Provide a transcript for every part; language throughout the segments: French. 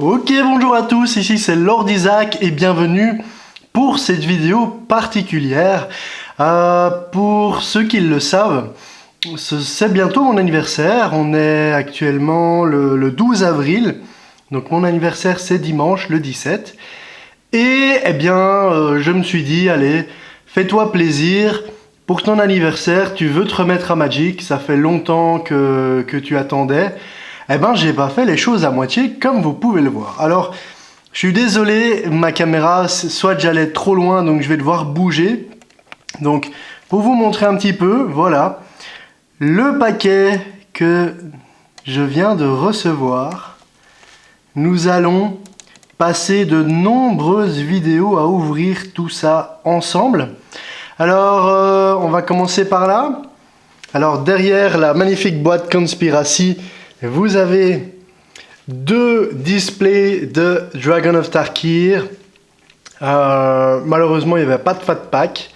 Ok, bonjour à tous, ici c'est Lord Isaac et bienvenue pour cette vidéo particulière. Pour ceux qui le savent, c'est bientôt mon anniversaire, on est actuellement le 12 avril, donc mon anniversaire c'est dimanche le 17. Et je me suis dit, allez, fais-toi plaisir, pour ton anniversaire, tu veux te remettre à Magic, ça fait longtemps que tu attendais. J'ai pas fait les choses à moitié comme vous pouvez le voir. Alors, je suis désolé, ma caméra, soit j'allais trop loin, donc je vais devoir bouger. Donc, pour vous montrer un petit peu, voilà, le paquet que je viens de recevoir. Nous allons passer de nombreuses vidéos à ouvrir tout ça ensemble. Alors, on va commencer par là. Alors, derrière la magnifique boîte Conspiracy, vous avez deux displays de Dragon of Tarkir. Malheureusement, il n'y avait pas de Fat Pack,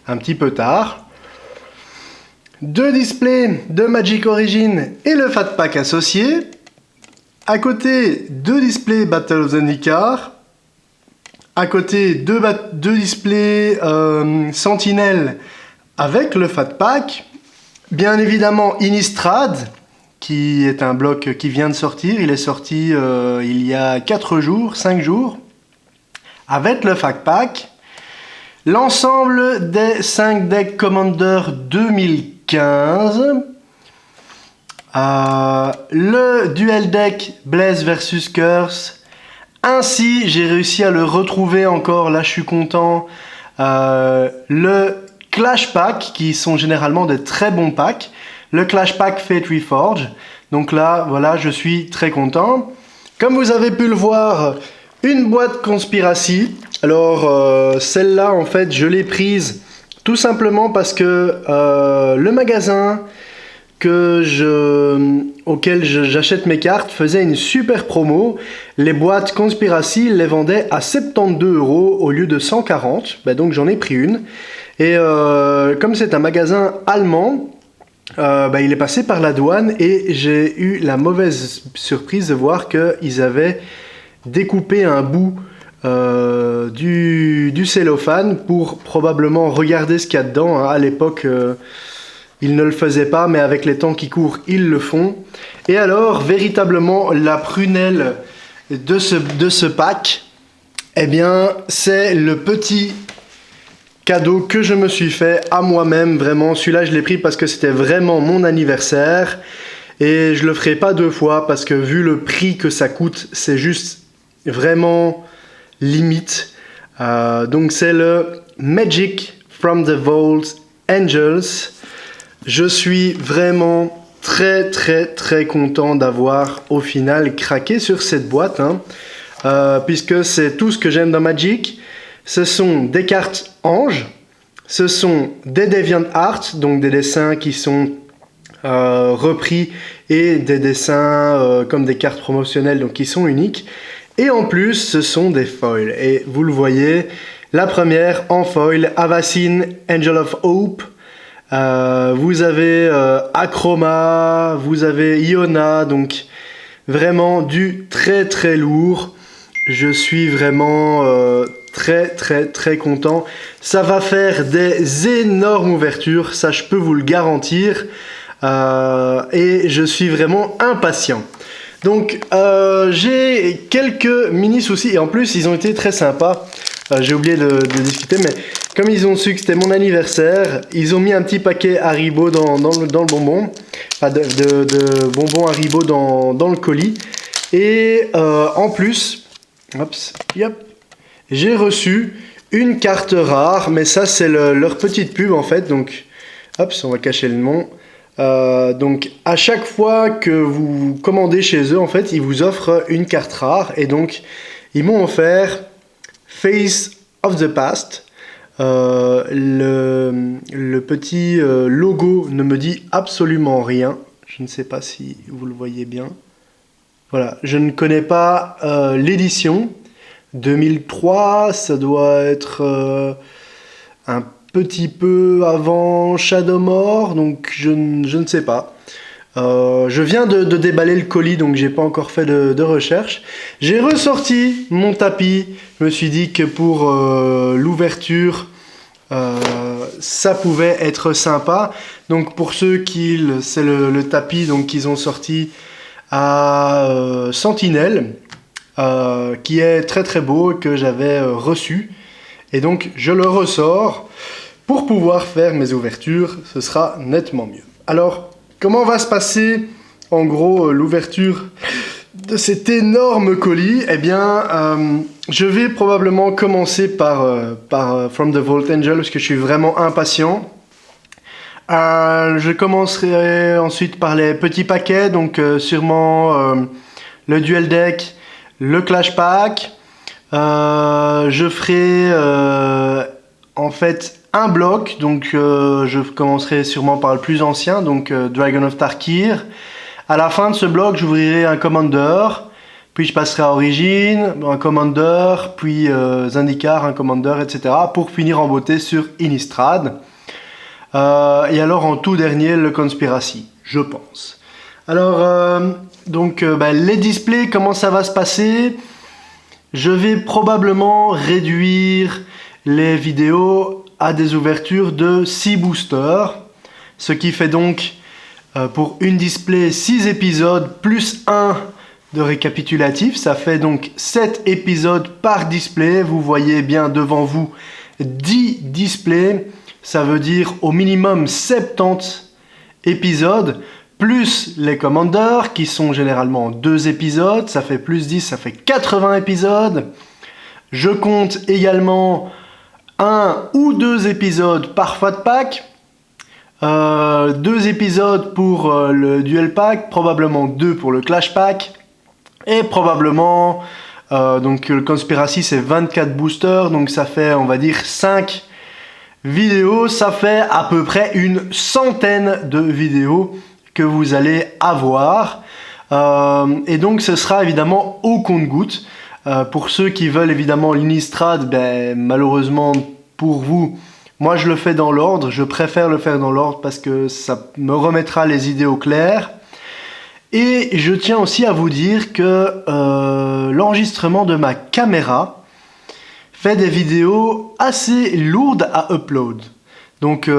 un petit peu tard. Deux displays de Magic Origin et le Fat Pack associé. À côté, deux displays Battle of Zendikar. À côté, deux displays Sentinelle avec le Fat Pack. Bien évidemment, Innistrad, qui est un bloc qui vient de sortir. Il est sorti il y a 4 jours, 5 jours, avec le Fat Pack. L'ensemble des 5 decks Commander 2015. Le duel deck Blaze versus Curse. Ainsi, j'ai réussi à le retrouver encore, là je suis content. Le Clash Pack, qui sont généralement des très bons packs. Le Clash Pack Fate Reforge. Donc là, voilà, je suis très content. Comme vous avez pu le voir, une boîte Conspiracy. Alors, celle-là, en fait, je l'ai prise tout simplement parce que le magasin auquel j'achète mes cartes faisait une super promo. Les boîtes Conspiracy les vendaient à 72 € au lieu de 140. Donc j'en ai pris une. Et comme c'est un magasin allemand, il est passé par la douane et j'ai eu la mauvaise surprise de voir qu'ils avaient découpé un bout du cellophane pour probablement regarder ce qu'il y a dedans. À l'époque, ils ne le faisaient pas, mais avec les temps qui courent, ils le font. Et alors, véritablement, la prunelle de ce pack, c'est le petit cadeau que je me suis fait à moi-même. Vraiment, celui-là, je l'ai pris parce que c'était vraiment mon anniversaire. Et je le ferai pas 2 fois parce que vu le prix que ça coûte, c'est juste vraiment limite. Donc, c'est le Magic from the Vault Angels. Je suis vraiment très content d'avoir au final craqué sur cette boîte, puisque c'est tout ce que j'aime dans Magic. Ce sont des cartes anges, ce sont des DeviantArt, donc des dessins qui sont repris et des dessins comme des cartes promotionnelles, donc qui sont uniques. Et en plus, ce sont des foils. Et vous le voyez, la première en foil, Avacyn, Angel of Hope. Vous avez Akroma, vous avez Iona, donc vraiment du très lourd. Je suis vraiment très content. Ça va faire des énormes ouvertures, ça je peux vous le garantir. Et je suis vraiment impatient. Donc j'ai quelques mini soucis et en plus ils ont été très sympas. J'ai oublié de discuter, mais comme ils ont su que c'était mon anniversaire, ils ont mis un petit paquet Haribo dans le bonbon, enfin de bonbons Haribo dans le colis. Et en plus, j'ai reçu une carte rare, mais ça c'est leur petite pub en fait. Donc, on va cacher le nom. Donc à chaque fois que vous commandez chez eux, en fait, ils vous offrent une carte rare. Et donc, ils m'ont offert Face of the Past. Le petit logo ne me dit absolument rien. Je ne sais pas si vous le voyez bien. Voilà, je ne connais pas l'édition. 2003, ça doit être un petit peu avant Shadowmoor, donc je ne sais pas. Je viens de déballer le colis, donc j'ai pas encore fait de recherche. J'ai ressorti mon tapis. Je me suis dit que pour l'ouverture, ça pouvait être sympa. Donc pour ceux qui, c'est le tapis donc qu'ils ont sorti à Sentinelle, qui est très très beau, que j'avais reçu. Et donc je le ressors pour pouvoir faire mes ouvertures. Ce sera nettement mieux. Alors, comment va se passer en gros l'ouverture de cet énorme colis? Eh bien, je vais probablement commencer par From the Vault Angel parce que je suis vraiment impatient. Je commencerai ensuite par les petits paquets, donc sûrement le Duel Deck, le Clash Pack. Je ferai en fait un bloc, donc je commencerai sûrement par le plus ancien, donc Dragon of Tarkir. À la fin de ce bloc, j'ouvrirai un Commander, puis je passerai à Origin, un Commander, puis Zendikar, un Commander, etc. pour finir en beauté sur Innistrad. Et alors en tout dernier, le Conspiracy, je pense. Alors, les displays, comment ça va se passer? Je vais probablement réduire les vidéos à des ouvertures de 6 boosters, ce qui fait donc pour une display 6 épisodes plus 1 de récapitulatif. Ça fait donc 7 épisodes par display. Vous voyez bien devant vous 10 displays. Ça veut dire au minimum 70 épisodes, plus les Commanders qui sont généralement 2 épisodes. Ça fait plus 10, ça fait 80 épisodes. Je compte également 1 ou 2 épisodes par FAT Pack. 2 épisodes pour le Duel Pack, probablement 2 pour le Clash Pack, et probablement, donc le Conspiracy c'est 24 boosters, donc ça fait on va dire 5 vidéos, ça fait à peu près une centaine de vidéos que vous allez avoir, et donc ce sera évidemment au compte-gouttes. Pour ceux qui veulent évidemment l'Innistrad, malheureusement pour vous, moi je le fais dans l'ordre, je préfère le faire dans l'ordre parce que ça me remettra les idées au clair. Et je tiens aussi à vous dire que l'enregistrement de ma caméra fait des vidéos assez lourdes à upload. Donc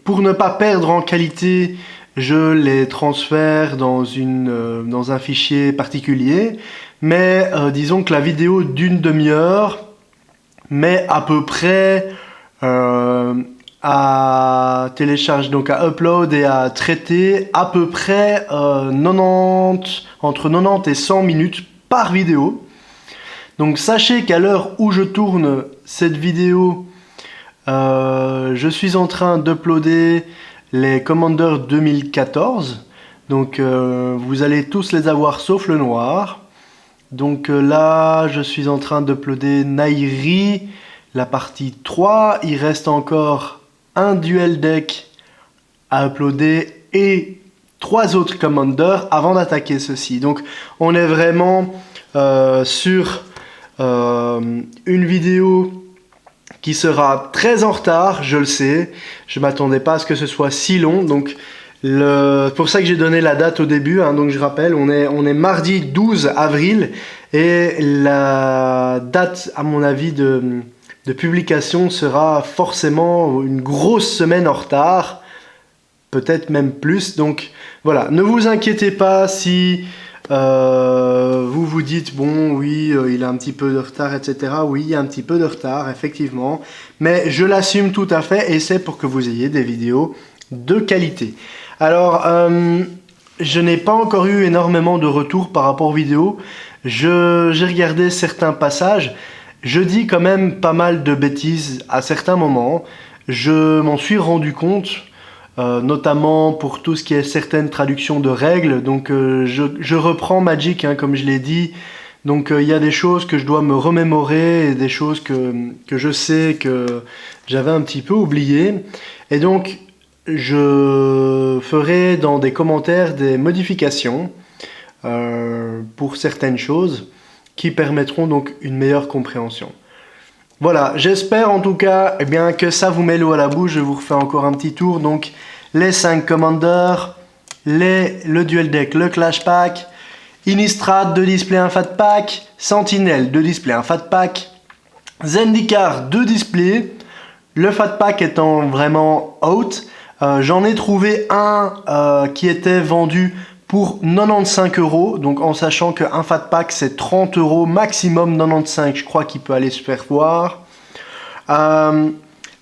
pour ne pas perdre en qualité, je les transfère dans un fichier particulier. Mais disons que la vidéo d'une demi-heure met à peu près à télécharger, donc à upload et à traiter à peu près entre 90 et 100 minutes par vidéo. Donc sachez qu'à l'heure où je tourne cette vidéo, je suis en train d'uploader les Commander 2014. Donc vous allez tous les avoir sauf le noir. Donc là, je suis en train d'uploader Nairi, la partie 3. Il reste encore un Duel Deck à uploader et 3 autres Commanders avant d'attaquer ceci. Donc on est vraiment sur une vidéo qui sera très en retard, je le sais. Je ne m'attendais pas à ce que ce soit si long. Donc c'est pour ça que j'ai donné la date au début, hein, donc je rappelle, on est mardi 12 avril et la date, à mon avis, de publication sera forcément une grosse semaine en retard, peut-être même plus. Donc voilà, ne vous inquiétez pas si vous vous dites, bon oui, il a un petit peu de retard, etc. Oui, il y a un petit peu de retard, effectivement, mais je l'assume tout à fait et c'est pour que vous ayez des vidéos de qualité. Alors, je n'ai pas encore eu énormément de retours par rapport aux vidéos. J'ai regardé certains passages. Je dis quand même pas mal de bêtises à certains moments. Je m'en suis rendu compte, notamment pour tout ce qui est certaines traductions de règles. Donc, je reprends Magic, hein, comme je l'ai dit. Donc, il y a des choses que je dois me remémorer et des choses que je sais que j'avais un petit peu oubliées. Et donc, je ferai dans des commentaires des modifications pour certaines choses qui permettront donc une meilleure compréhension. Voilà, j'espère en tout cas que ça vous met l'eau à la bouche. Je vous refais encore un petit tour. Donc les 5 Commanders, le Duel Deck, le Clash Pack, Innistrad 2 displays 1 Fat Pack, Sentinelle 2 displays 1 Fat Pack, Zendikar 2 displays, le Fat Pack étant vraiment out. J'en ai trouvé un qui était vendu pour 95 €, donc en sachant qu'un Fat Pack c'est 30 € maximum, 95 je crois qu'il peut aller se faire voir.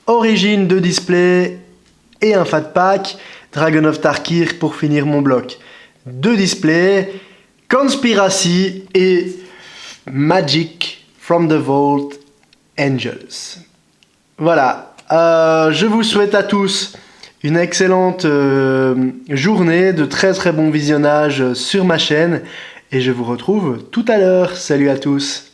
Origin 2 displays et un Fat Pack, Dragon of Tarkir pour finir mon bloc. 2 displays, Conspiracy et Magic from the Vault Angels. Voilà, je vous souhaite à tous une excellente journée, de très très bons visionnages sur ma chaîne et je vous retrouve tout à l'heure. Salut à tous!